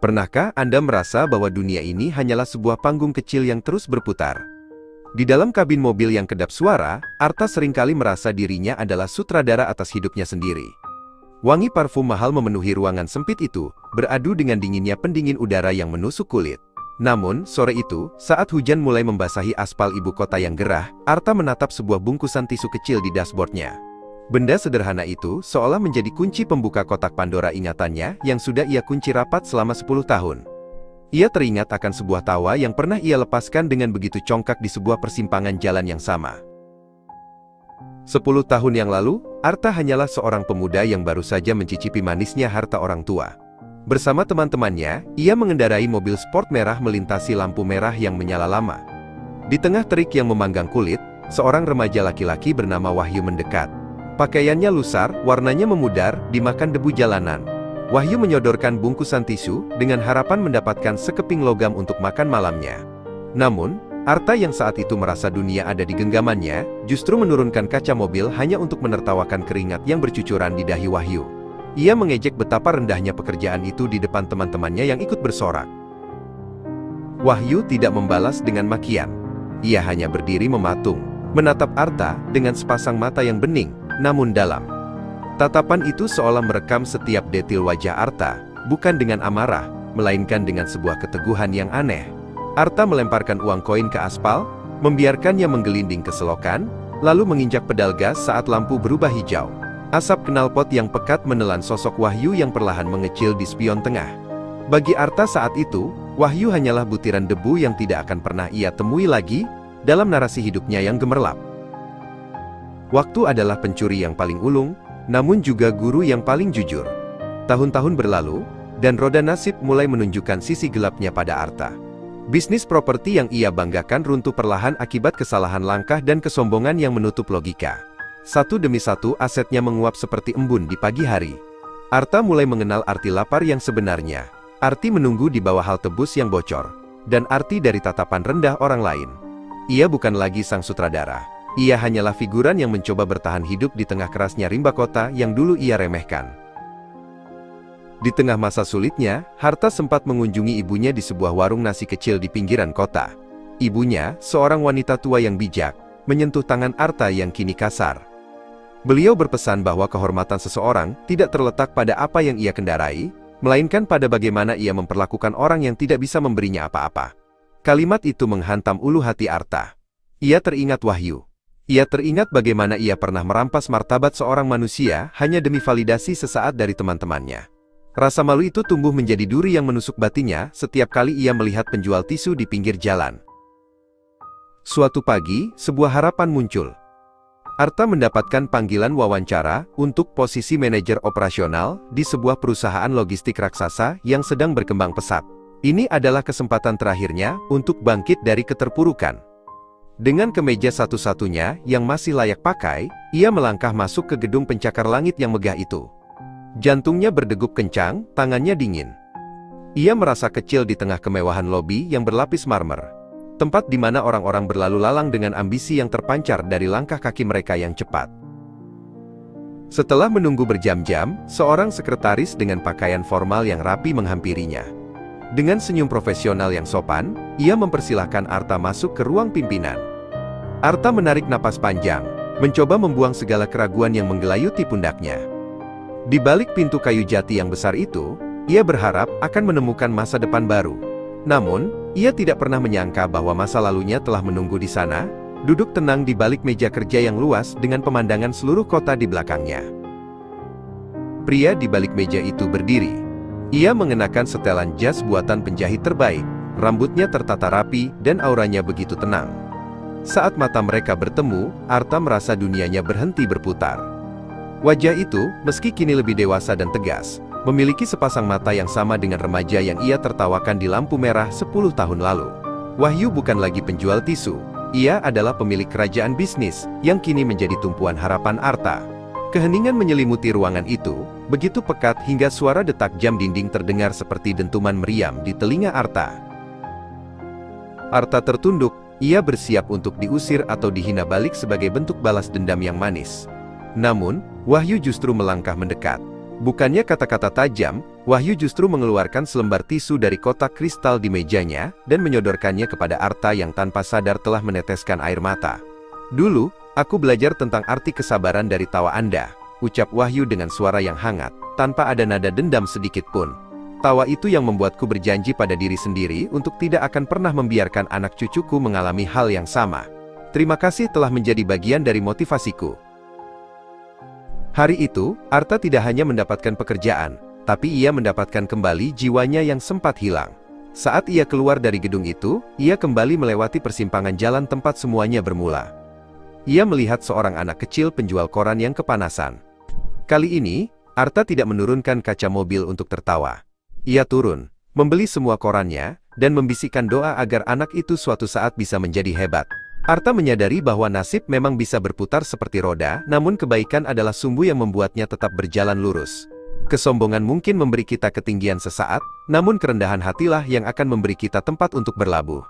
Pernahkah Anda merasa bahwa dunia ini hanyalah sebuah panggung kecil yang terus berputar? Di dalam kabin mobil yang kedap suara, Arta seringkali merasa dirinya adalah sutradara atas hidupnya sendiri. Wangi parfum mahal memenuhi ruangan sempit itu, beradu dengan dinginnya pendingin udara yang menusuk kulit. Namun, sore itu, saat hujan mulai membasahi aspal ibu kota yang gerah, Arta menatap sebuah bungkusan tisu kecil di dashboardnya. Benda sederhana itu seolah menjadi kunci pembuka kotak Pandora ingatannya yang sudah ia kunci rapat selama 10 tahun. Ia teringat akan sebuah tawa yang pernah ia lepaskan dengan begitu congkak di sebuah persimpangan jalan yang sama. 10 tahun yang lalu, Arta hanyalah seorang pemuda yang baru saja mencicipi manisnya harta orang tua. Bersama teman-temannya, ia mengendarai mobil sport merah melintasi lampu merah yang menyala lama. Di tengah terik yang memanggang kulit, seorang remaja laki-laki bernama Wahyu mendekat. Pakaiannya lusar, warnanya memudar, dimakan debu jalanan. Wahyu menyodorkan bungkusan tisu, dengan harapan mendapatkan sekeping logam untuk makan malamnya. Namun, Arta yang saat itu merasa dunia ada di genggamannya, justru menurunkan kaca mobil hanya untuk menertawakan keringat yang bercucuran di dahi Wahyu. Ia mengejek betapa rendahnya pekerjaan itu di depan teman-temannya yang ikut bersorak. Wahyu tidak membalas dengan makian. Ia hanya berdiri mematung, menatap Arta dengan sepasang mata yang bening, namun dalam. Tatapan itu seolah merekam setiap detil wajah Arta, bukan dengan amarah, melainkan dengan sebuah keteguhan yang aneh. Arta melemparkan uang koin ke aspal, membiarkannya menggelinding ke selokan, lalu menginjak pedal gas saat lampu berubah hijau. Asap knalpot yang pekat menelan sosok Wahyu yang perlahan mengecil di spion tengah. Bagi Arta saat itu, Wahyu hanyalah butiran debu yang tidak akan pernah ia temui lagi dalam narasi hidupnya yang gemerlap. Waktu adalah pencuri yang paling ulung, namun juga guru yang paling jujur. Tahun-tahun berlalu, dan roda nasib mulai menunjukkan sisi gelapnya pada Arta. Bisnis properti yang ia banggakan runtuh perlahan akibat kesalahan langkah dan kesombongan yang menutup logika. Satu demi satu asetnya menguap seperti embun di pagi hari. Arta mulai mengenal arti lapar yang sebenarnya, arti menunggu di bawah halte bus yang bocor, dan arti dari tatapan rendah orang lain. Ia bukan lagi sang sutradara. Ia hanyalah figuran yang mencoba bertahan hidup di tengah kerasnya rimba kota yang dulu ia remehkan. Di tengah masa sulitnya, Arta sempat mengunjungi ibunya di sebuah warung nasi kecil di pinggiran kota. Ibunya, seorang wanita tua yang bijak, menyentuh tangan Arta yang kini kasar. Beliau berpesan bahwa kehormatan seseorang tidak terletak pada apa yang ia kendarai, melainkan pada bagaimana ia memperlakukan orang yang tidak bisa memberinya apa-apa. Kalimat itu menghantam ulu hati Arta. Ia teringat Wahyu. Ia teringat bagaimana ia pernah merampas martabat seorang manusia hanya demi validasi sesaat dari teman-temannya. Rasa malu itu tumbuh menjadi duri yang menusuk batinnya setiap kali ia melihat penjual tisu di pinggir jalan. Suatu pagi, sebuah harapan muncul. Arta mendapatkan panggilan wawancara untuk posisi manajer operasional di sebuah perusahaan logistik raksasa yang sedang berkembang pesat. Ini adalah kesempatan terakhirnya untuk bangkit dari keterpurukan. Dengan kemeja satu-satunya yang masih layak pakai, ia melangkah masuk ke gedung pencakar langit yang megah itu. Jantungnya berdegup kencang, tangannya dingin. Ia merasa kecil di tengah kemewahan lobi yang berlapis marmer. Tempat di mana orang-orang berlalu lalang dengan ambisi yang terpancar dari langkah kaki mereka yang cepat. Setelah menunggu berjam-jam, seorang sekretaris dengan pakaian formal yang rapi menghampirinya. Dengan senyum profesional yang sopan, ia mempersilahkan Arta masuk ke ruang pimpinan. Arta menarik napas panjang, mencoba membuang segala keraguan yang menggelayuti pundaknya. Di balik pintu kayu jati yang besar itu, ia berharap akan menemukan masa depan baru. Namun, ia tidak pernah menyangka bahwa masa lalunya telah menunggu di sana, duduk tenang di balik meja kerja yang luas dengan pemandangan seluruh kota di belakangnya. Pria di balik meja itu berdiri. Ia mengenakan setelan jas buatan penjahit terbaik, rambutnya tertata rapi, dan auranya begitu tenang. Saat mata mereka bertemu, Arta merasa dunianya berhenti berputar. Wajah itu, meski kini lebih dewasa dan tegas, memiliki sepasang mata yang sama dengan remaja yang ia tertawakan di lampu merah 10 tahun lalu. Wahyu bukan lagi penjual tisu, ia adalah pemilik kerajaan bisnis, yang kini menjadi tumpuan harapan Arta. Keheningan menyelimuti ruangan itu, begitu pekat hingga suara detak jam dinding terdengar seperti dentuman meriam di telinga Arta. Arta tertunduk, ia bersiap untuk diusir atau dihina balik sebagai bentuk balas dendam yang manis. Namun, Wahyu justru melangkah mendekat. Bukannya kata-kata tajam, Wahyu justru mengeluarkan selembar tisu dari kotak kristal di mejanya dan menyodorkannya kepada Arta yang tanpa sadar telah meneteskan air mata. "Dulu, aku belajar tentang arti kesabaran dari tawa Anda," ucap Wahyu dengan suara yang hangat, tanpa ada nada dendam sedikit pun. "Tawa itu yang membuatku berjanji pada diri sendiri untuk tidak akan pernah membiarkan anak cucuku mengalami hal yang sama. Terima kasih telah menjadi bagian dari motivasiku." Hari itu, Arta tidak hanya mendapatkan pekerjaan, tapi ia mendapatkan kembali jiwanya yang sempat hilang. Saat ia keluar dari gedung itu, ia kembali melewati persimpangan jalan tempat semuanya bermula. Ia melihat seorang anak kecil penjual koran yang kepanasan. Kali ini, Arta tidak menurunkan kaca mobil untuk tertawa. Ia turun, membeli semua korannya, dan membisikkan doa agar anak itu suatu saat bisa menjadi hebat. Arta menyadari bahwa nasib memang bisa berputar seperti roda, namun kebaikan adalah sumbu yang membuatnya tetap berjalan lurus. Kesombongan mungkin memberi kita ketinggian sesaat, namun kerendahan hatilah yang akan memberi kita tempat untuk berlabuh.